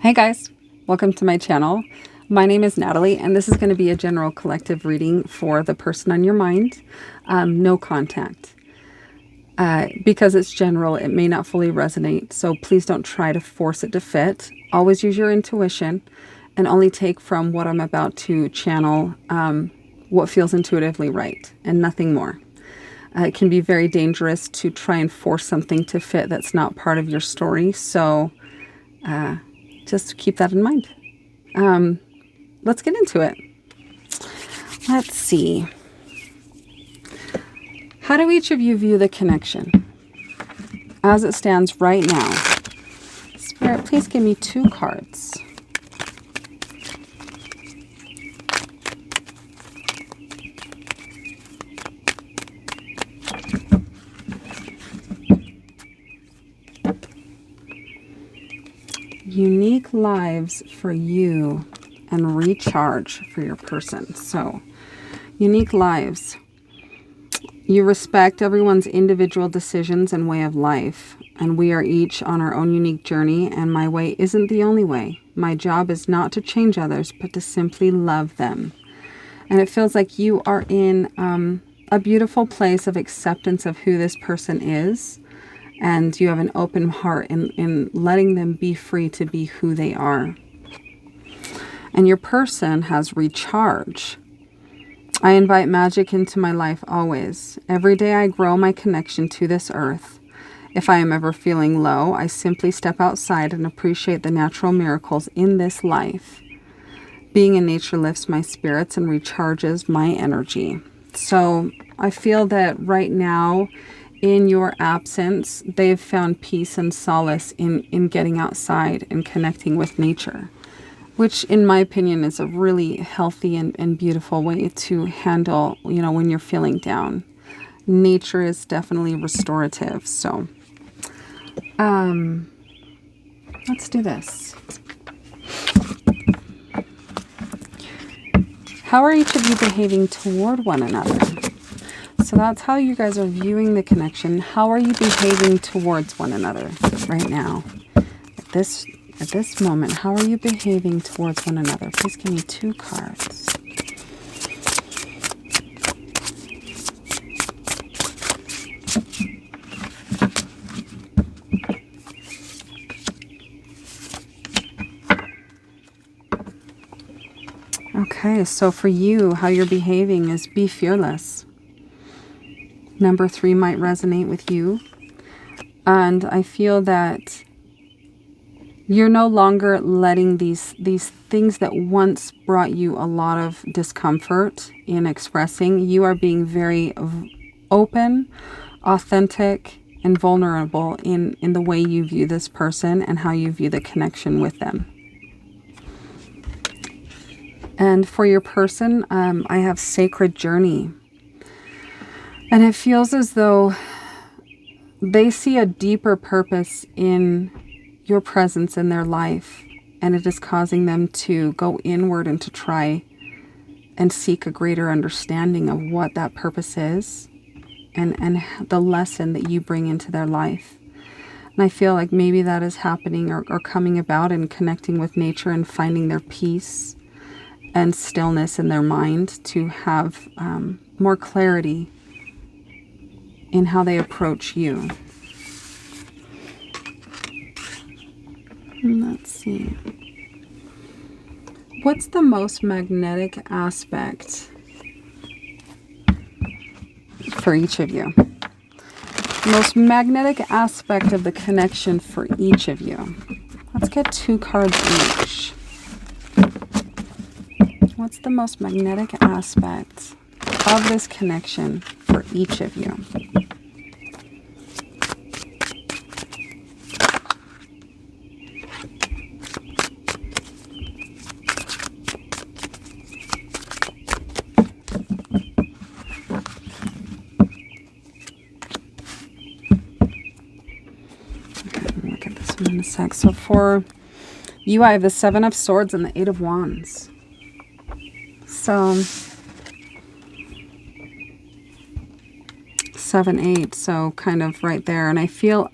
Hey guys, welcome to my channel. My name is Natalie, and this is going to be a general collective reading for the person on your mind. No contact. Because it's general, it may not fully resonate, so please don't try to force it to fit. Always use your intuition and only take from what I'm about to channel what feels intuitively right and nothing more. It can be very dangerous to try and force something to fit that's not part of your story, so just keep that in mind. Let's get into it. Let's see. How do each of you view the connection as it stands right now? Spirit, please give me 2 cards. Unique lives for you and recharge for your person. So, unique lives. You respect everyone's individual decisions and way of life, and we are each on our own unique journey, and my way isn't the only way. My job is not to change others, but to simply love them. And it feels like you are in a beautiful place of acceptance of who this person is, and you have an open heart in letting them be free to be who they are. And your person has recharge. I invite magic into my life always. Every day I grow my connection to this earth. If I am ever feeling low, I simply step outside and appreciate the natural miracles in this life. Being in nature lifts my spirits and recharges my energy. So I feel that right now, in your absence, they've found peace and solace in getting outside and connecting with nature, which in my opinion is a really healthy and beautiful way to handle, when you're feeling down. Nature is definitely restorative. So let's do this. How are each of you behaving toward one another? So that's how you guys are viewing the connection. How are you behaving towards one another right now? At this moment, how are you behaving towards one another? Please give me 2 cards. Okay, so for you, how you're behaving is be fearless. Number 3 might resonate with you. And I feel that you're no longer letting these things that once brought you a lot of discomfort in expressing. You are being very open, authentic, and vulnerable in the way you view this person and how you view the connection with them. And for your person, I have sacred journey. And it feels as though they see a deeper purpose in your presence in their life, and it is causing them to go inward and to try and seek a greater understanding of what that purpose is and the lesson that you bring into their life. And I feel like maybe that is happening or coming about and connecting with nature and finding their peace and stillness in their mind to have more clarity in how they approach you. Let's see. What's the most magnetic aspect for each of you? Most magnetic aspect of the connection for each of you. Let's get 2 cards each. What's the most magnetic aspect of this connection for each of you? Look at this one in a sec. So for you, I have the 7 of Swords and the 8 of Wands. So 7, 8. So kind of right there. And I feel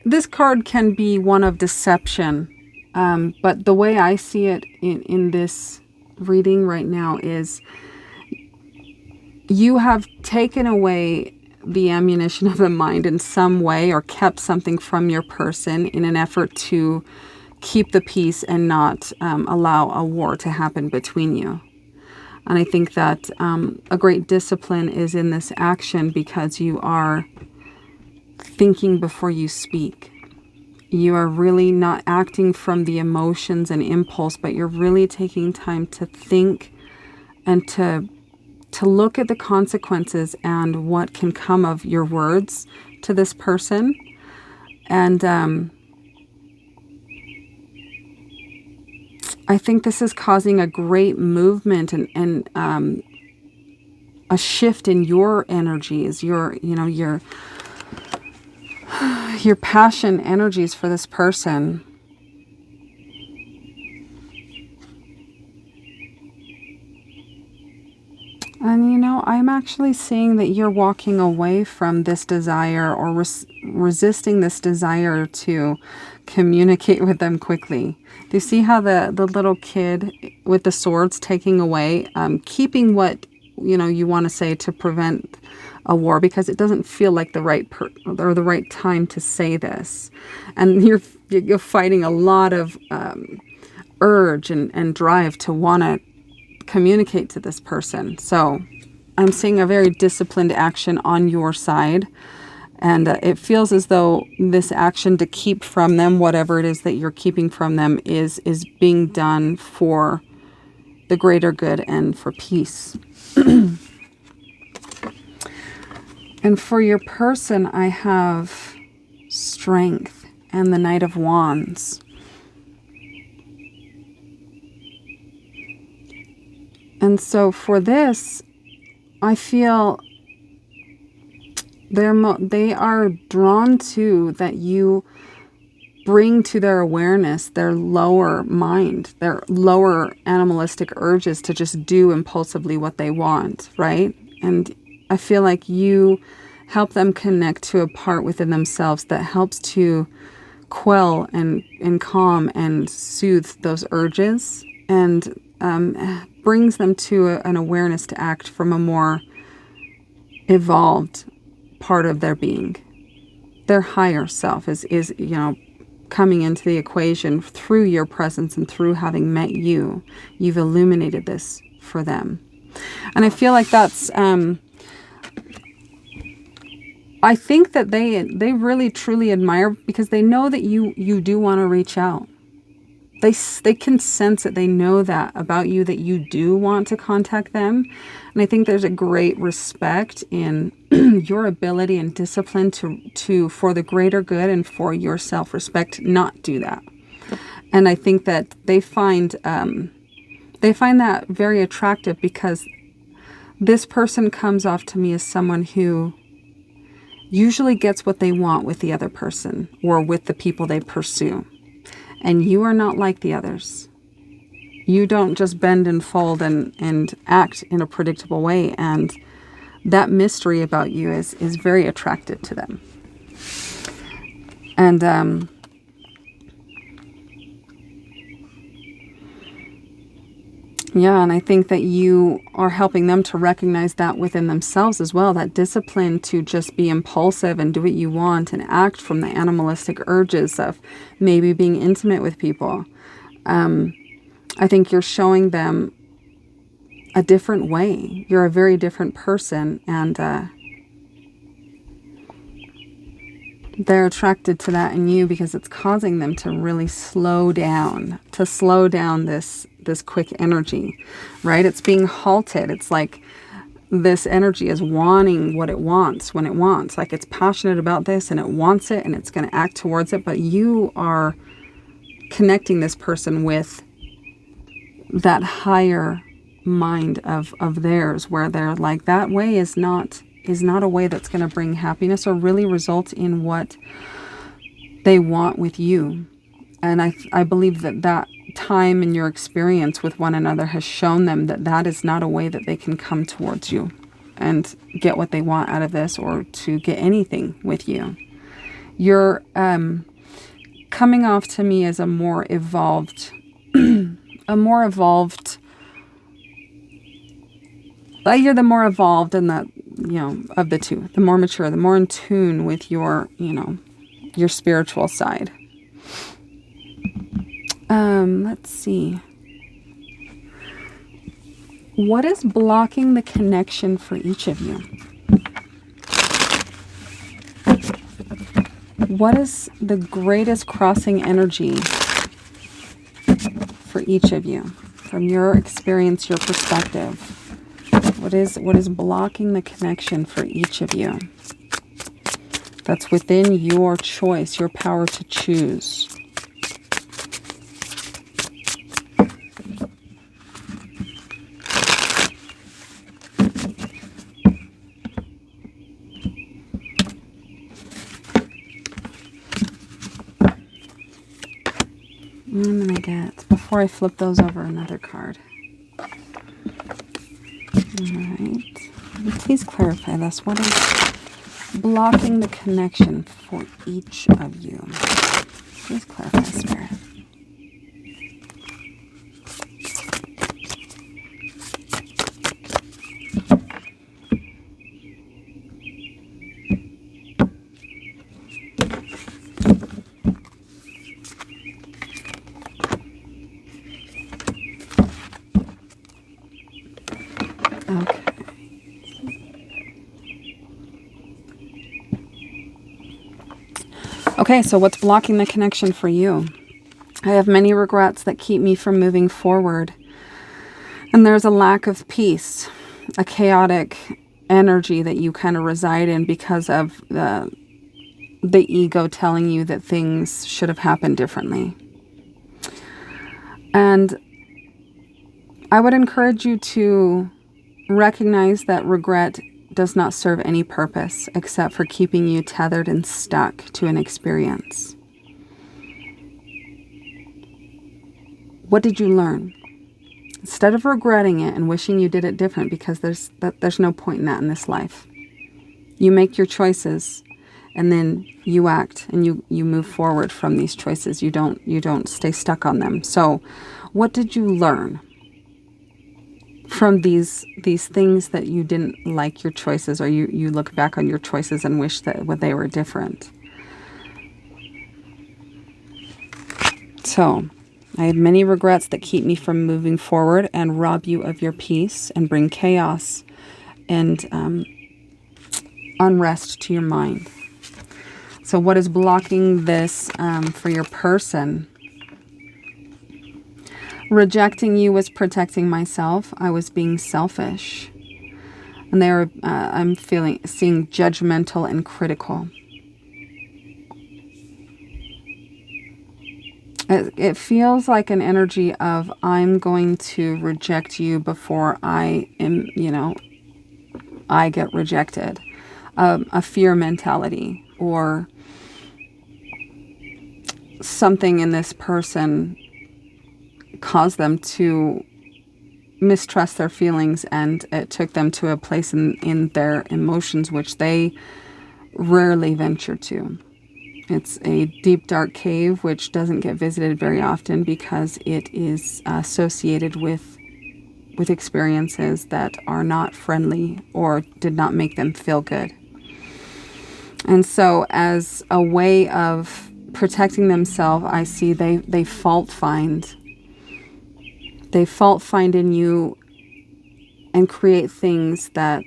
this card can be one of deception. But the way I see it in this reading right now is you have taken away the ammunition of the mind in some way, or kept something from your person in an effort to keep the peace and not allow a war to happen between you. And I think that a great discipline is in this action because you are thinking before you speak. You are really not acting from the emotions and impulse, but you're really taking time to think and to look at the consequences and what can come of your words to this person. And I think this is causing a great movement and a shift in your energies, your passion energies for this person. And I'm actually seeing that you're walking away from this desire, or resisting this desire to communicate with them quickly. Do you see how the little kid with the swords taking away, keeping what you want to say to prevent a war, because it doesn't feel like the right or the right time to say this, and you're fighting a lot of urge and drive to want to communicate to this person. So I'm seeing a very disciplined action on your side, and it feels as though this action to keep from them whatever it is that you're keeping from them is being done for the greater good and for peace. And for your person, I have Strength and the Knight of Wands. And so for this, I feel they are drawn to that you bring to their awareness their lower mind, their lower animalistic urges to just do impulsively what they want, right? And I feel like you help them connect to a part within themselves that helps to quell and calm and soothe those urges, and brings them to an awareness to act from a more evolved part of their being. Their higher self is coming into the equation through your presence and through having met you. You've illuminated this for them. And I feel like that's I think that they really truly admire, because they know that you do want to reach out. They can sense it. They know that about you, that you do want to contact them. And I think there's a great respect in your ability and discipline to for the greater good and for your self-respect, not do that. And I think that they find that very attractive, because this person comes off to me as someone who usually gets what they want with the other person or with the people they pursue. And you are not like the others. You don't just bend and fold and act in a predictable way. And that mystery about you is very attractive to them. And yeah, and I think that you are helping them to recognize that within themselves as well, that discipline to just be impulsive and do what you want and act from the animalistic urges of maybe being intimate with people. I think you're showing them a different way. You're a very different person, and they're attracted to that in you because it's causing them to really slow down this quick energy, right? It's being halted. It's like this energy is wanting what it wants when it wants. Like it's passionate about this and it wants it and it's going to act towards it. But you are connecting this person with that higher mind of theirs, where they're like, that way is not a way that's going to bring happiness or really result in what they want with you. And I believe that time and your experience with one another has shown them that is not a way that they can come towards you and get what they want out of this, or to get anything with you. You're coming off to me as a more evolved, you're the more evolved in that, of the two, the more mature, the more in tune with your, your spiritual side. Let's see. What is blocking the connection for each of you? What is the greatest crossing energy for each of you? From your experience, your perspective. What is blocking the connection for each of you? That's within your choice, your power to choose. I'm going to get, before I flip those over, another card. Alright. Please clarify this. What is blocking the connection for each of you? Please clarify, Spirit. Okay, so what's blocking the connection for you? I have many regrets that keep me from moving forward. And there's a lack of peace, a chaotic energy that you kind of reside in because of the ego telling you that things should have happened differently. And I would encourage you to recognize that regret does not serve any purpose except for keeping you tethered and stuck to an experience. What did you learn? Instead of regretting it and wishing you did it different, because there's no point in that in this life. You make your choices and then you act and you move forward from these choices. You don't stay stuck on them. So what did you learn from these things that you didn't like your choices, or you look back on your choices and wish that they were different? So I have many regrets that keep me from moving forward and rob you of your peace and bring chaos and unrest to your mind. So what is blocking this for your person? Rejecting you was protecting myself. I was being selfish. And I'm seeing judgmental and critical. It feels like an energy of, I'm going to reject you before I get rejected. A fear mentality, or something in this person caused them to mistrust their feelings, and it took them to a place in their emotions which they rarely venture to. It's a deep, dark cave which doesn't get visited very often because it is associated with experiences that are not friendly or did not make them feel good. And so as a way of protecting themselves, I see they fault find. They fault find in you and create things that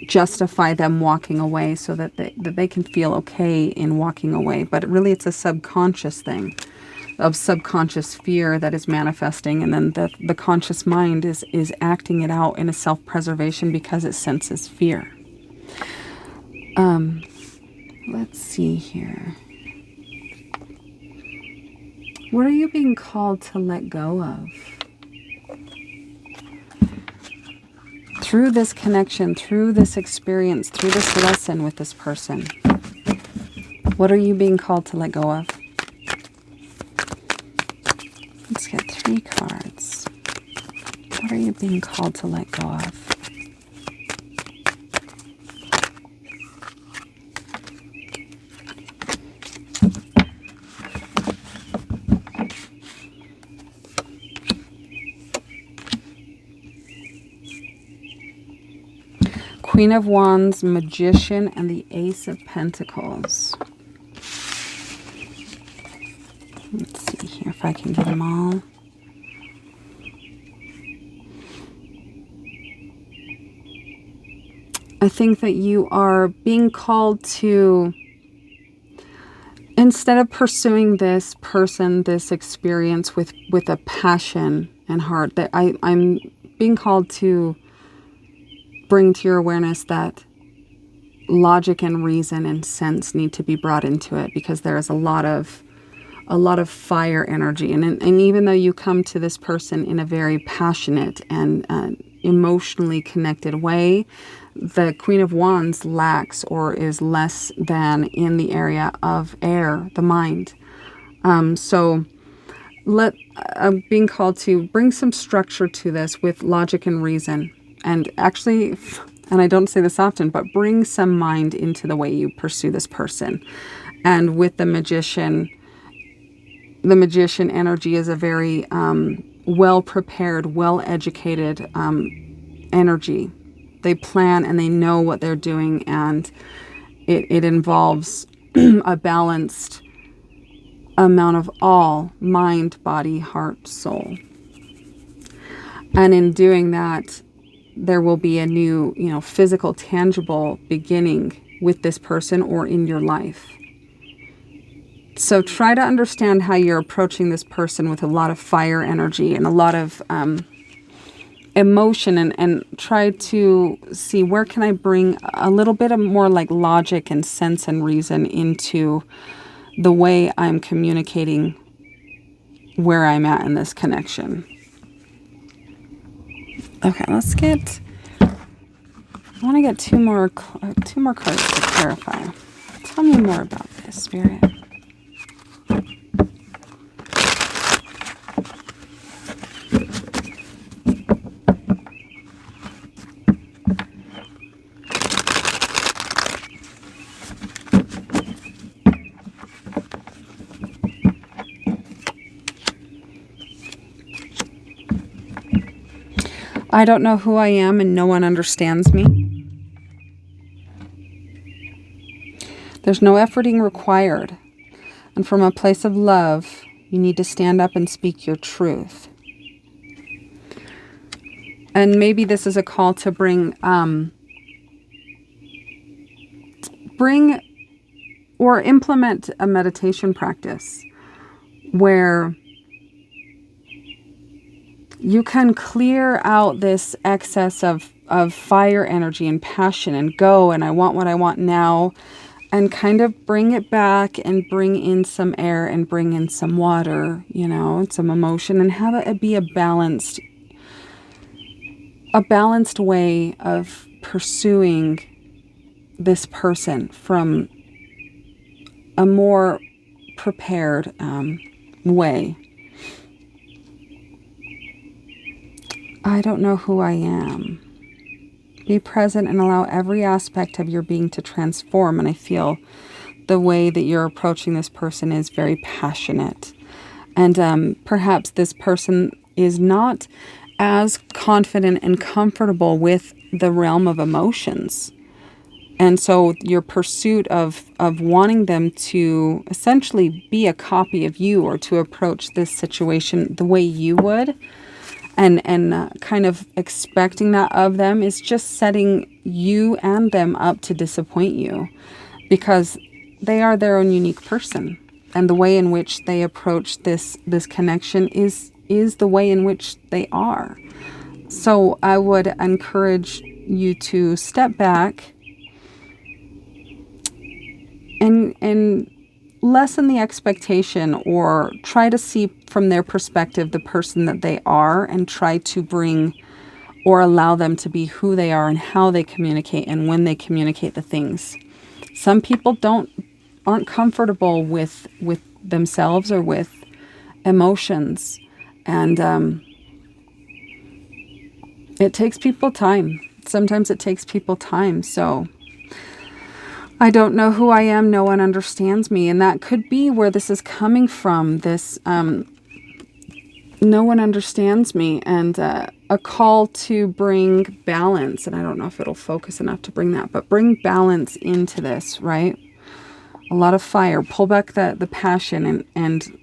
justify them walking away so that they can feel okay in walking away. But really it's a subconscious thing of subconscious fear that is manifesting, and then the conscious mind is acting it out in a self-preservation because it senses fear. Let's see here. What are you being called to let go of? Through this connection, through this experience, through this lesson with this person, what are you being called to let go of? Let's get 3 cards. What are you being called to let go of? Queen of Wands, Magician, and the Ace of Pentacles. Let's see here if I can get them all. I think that you are being called to, instead of pursuing this person, this experience with a passion and heart, that I'm being called to bring to your awareness that logic and reason and sense need to be brought into it, because there is a lot of fire energy. And even though you come to this person in a very passionate and emotionally connected way, the Queen of Wands lacks or is less than in the area of air, the mind. So I'm being called to bring some structure to this with logic and reason. And actually, and I don't say this often, but bring some mind into the way you pursue this person. And with the magician energy is a very well-prepared, well-educated energy. They plan and they know what they're doing, and it involves a balanced amount of all mind, body, heart, soul. And in doing that, there will be a new, physical, tangible beginning with this person or in your life. So try to understand how you're approaching this person with a lot of fire energy and a lot of emotion, and try to see where can I bring a little bit of more like logic and sense and reason into the way I'm communicating where I'm at in this connection. Okay, I want to get two more cards to clarify. Tell me more about this, Spirit. I don't know who I am and no one understands me. There's no efforting required. And from a place of love, you need to stand up and speak your truth. And maybe this is a call to bring or implement a meditation practice where you can clear out this excess of fire energy and passion and go, and I want what I want now, and kind of bring it back and bring in some air and bring in some water, and some emotion, and have it be a balanced way of pursuing this person from a more prepared way. I don't know who I am. Be present and allow every aspect of your being to transform. And I feel the way that you're approaching this person is very passionate. And perhaps this person is not as confident and comfortable with the realm of emotions. And so your pursuit of wanting them to essentially be a copy of you, or to approach this situation the way you would, and kind of expecting that of them, is just setting you and them up to disappoint you, because they are their own unique person, and the way in which they approach this connection is the way in which they are. So I would encourage you to step back and lessen the expectation, or try to see from their perspective the person that they are, and try to bring or allow them to be who they are and how they communicate and when they communicate the things. Some people aren't comfortable with themselves or with emotions, and it takes people time. Sometimes it takes people time. So I don't know who I am. No one understands me. And that could be where this is coming from. This no one understands me, and a call to bring balance. And I don't know if it'll focus enough to bring that, but bring balance into this, right? A lot of fire. Pull back the passion and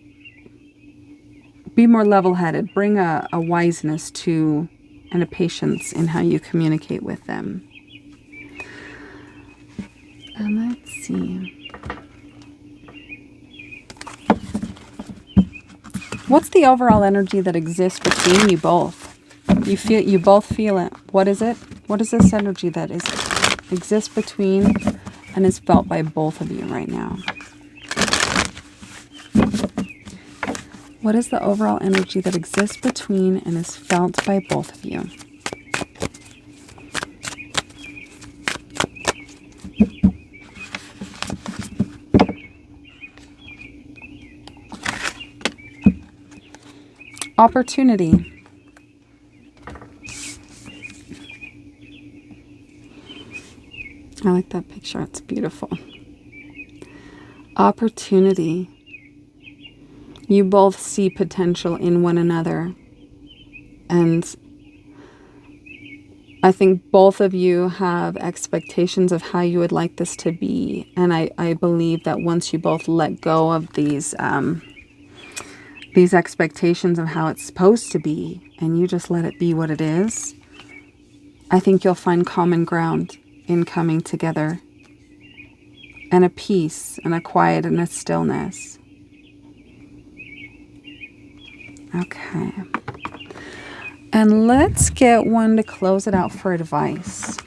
be more level-headed. Bring a wiseness to and a patience in how you communicate with them. And let's see. What's the overall energy that exists between you both? You both feel it. What is it? What is this energy that exists between and is felt by both of you right now? What is the overall energy that exists between and is felt by both of you? Opportunity. I like that picture. It's beautiful. Opportunity. You both see potential in one another. And I think both of you have expectations of how you would like this to be. And I believe that once you both let go of these expectations of how it's supposed to be, and you just let it be what it is, I think you'll find common ground in coming together, and a peace and a quiet and a stillness. Okay. And let's get one to close it out for advice.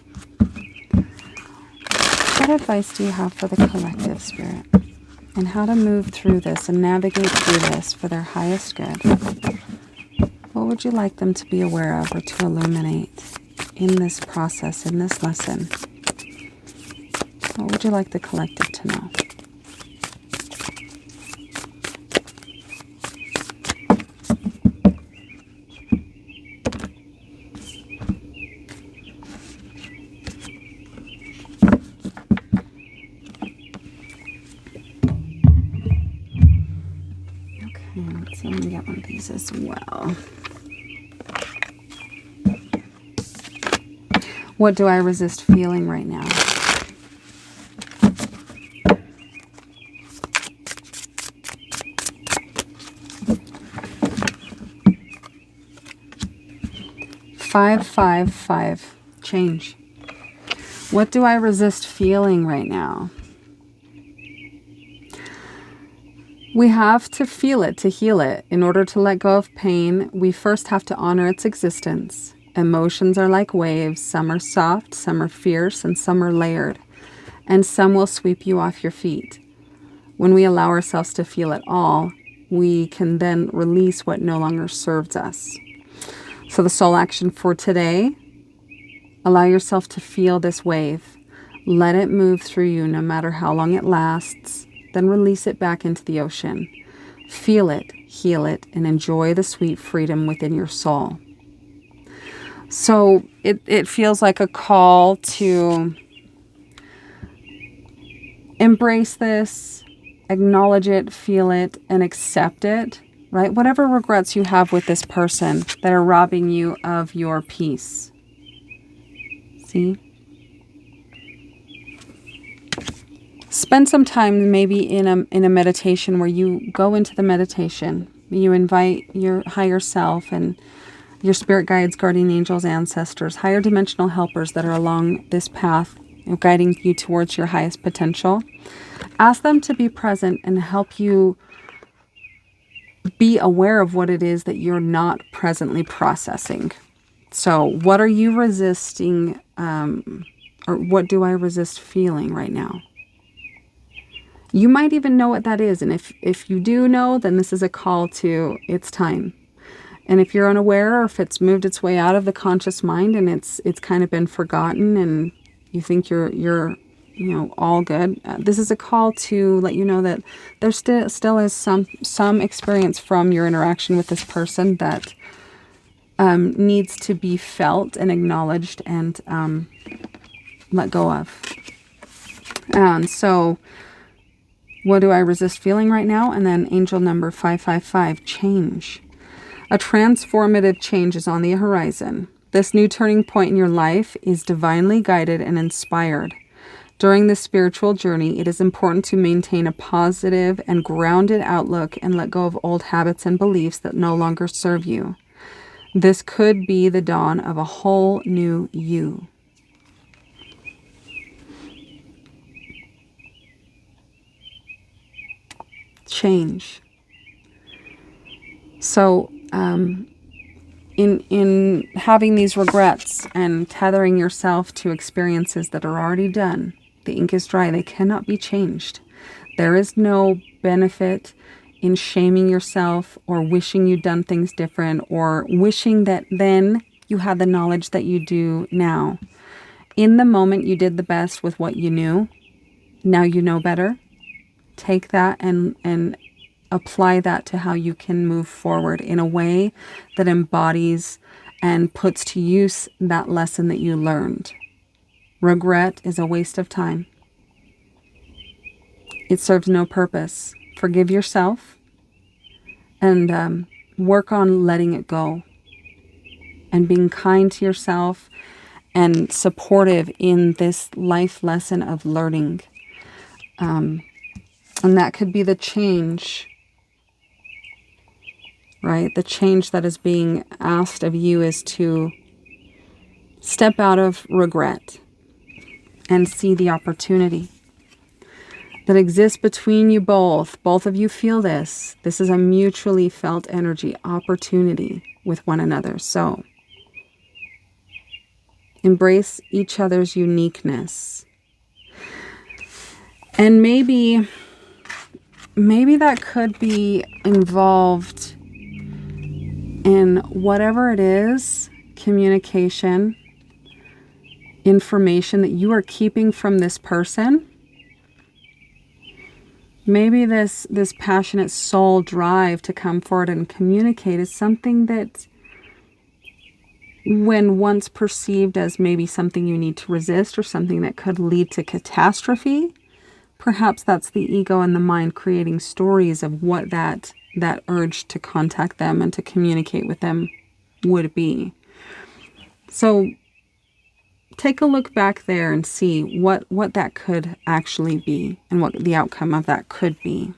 What advice do you have for the collective, Spirit? And how to move through this and navigate through this for their highest good? What would you like them to be aware of or to illuminate in this process, in this lesson? What would you like the collective to know? Let's see, I'm going to get one of these as well. What do I resist feeling right now? Five, 5, 5. Change. What do I resist feeling right now? We have to feel it to heal it. In order to let go of pain, we first have to honor its existence. Emotions are like waves. Some are soft, some are fierce, and some are layered. And some will sweep you off your feet. When we allow ourselves to feel it all, we can then release what no longer serves us. So the soul action for today, allow yourself to feel this wave. Let it move through you no matter how long it lasts. Then release it back into the ocean. Feel it, heal it, and enjoy the sweet freedom within your soul. So it feels like a call to embrace this, acknowledge it, feel it, and accept it, right? Whatever regrets you have with this person that are robbing you of your peace. See? Spend some time maybe in a meditation where you go into the meditation. You invite your higher self and your spirit guides, guardian angels, ancestors, higher dimensional helpers that are along this path, guiding you towards your highest potential. Ask them to be present and help you be aware of what it is that you're not presently processing. So what are you resisting, or what do I resist feeling right now? You might even know what that is. And if you do know, then this is a call to it's time. And if you're unaware, or if it's moved its way out of the conscious mind and it's kind of been forgotten and you think you're all good, this is a call to let you know that there still is some experience from your interaction with this person that needs to be felt and acknowledged and let go of. And so, what do I resist feeling right now? And then angel number 555, change. A transformative change is on the horizon. This new turning point in your life is divinely guided and inspired. During this spiritual journey, it is important to maintain a positive and grounded outlook and let go of old habits and beliefs that no longer serve you. This could be the dawn of a whole new you. Change. So, in having these regrets and tethering yourself to experiences that are already done, the ink is dry. They cannot be changed. There is no benefit in shaming yourself or wishing you'd done things different or wishing that then you had the knowledge that you do now. In the moment, you did the best with what you knew. Now you know better. Take that and apply that to how you can move forward in a way that embodies and puts to use that lesson that you learned. Regret is a waste of time. It serves no purpose. Forgive yourself and work on letting it go and being kind to yourself and supportive in this life lesson of learning. And that could be the change, right? The change that is being asked of you is to step out of regret and see the opportunity that exists between you both. Both of you feel this. This is a mutually felt energy, opportunity with one another. So embrace each other's uniqueness. And maybe that could be involved in whatever it is, communication, information that you are keeping from this person. Maybe this passionate soul drive to come forward and communicate is something that, when once perceived as maybe something you need to resist or something that could lead to catastrophe, perhaps that's the ego and the mind creating stories of what that urge to contact them and to communicate with them would be. So take a look back there and see what that could actually be and what the outcome of that could be.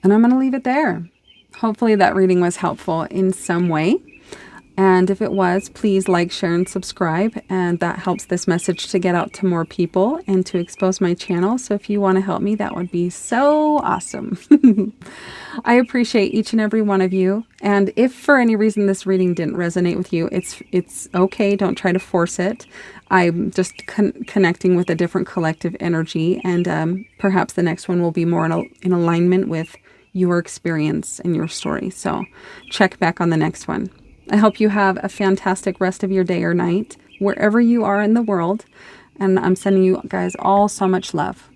And I'm going to leave it there. Hopefully that reading was helpful in some way. And if it was, please like, share, and subscribe. And that helps this message to get out to more people and to expose my channel. So if you want to help me, that would be so awesome. I appreciate each and every one of you. And if for any reason this reading didn't resonate with you, it's okay. Don't try to force it. I'm just connecting with a different collective energy. And perhaps the next one will be more in alignment with your experience and your story. So check back on the next one. I hope you have a fantastic rest of your day or night, wherever you are in the world. And I'm sending you guys all so much love.